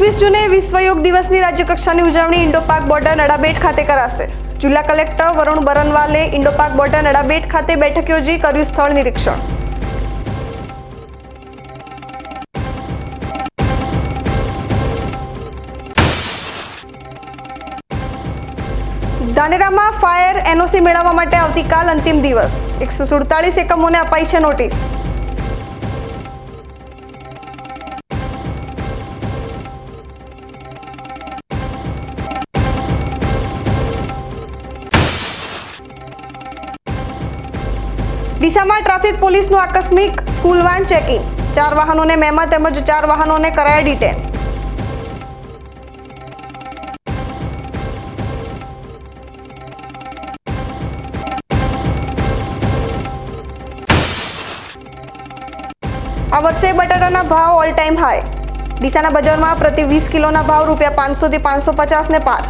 21 જૂને વિશ્વ યોગ દિવસની રાજ્યકક્ષાની ઉજવણી ઇન્ડોપાક બોર્ડર નડાબેટ ખાતે કરાશે। જિલ્લા કલેક્ટર વરુણ બરનવાલે ઇન્ડોપાક બોર્ડર નડાબેટ ખાતે બેઠક યોજી કર્યું સ્થળ નિરીક્ષણ। ધાનેરામાં ફાયર એનઓસી મેળવવા માટે આવતીકાલ અંતિમ દિવસ। 147 એકમોને અપાઈ છે નોટિસ। ડીસામાં ટ્રાફિક પોલીસનું આકસ્મિક સ્કૂલ વાન ચેકિંગ। 4 વાહનોને મેમા તેમજ 4 વાહનોને કરાયા ડિટેન। આ વર્ષે બટાટાના ભાવ ઓલ ટાઈમ હાઈ। ડીસાના બજારમાં પ્રતિ 20 કિલોના ભાવ ₹500 થી 550 ને પાર।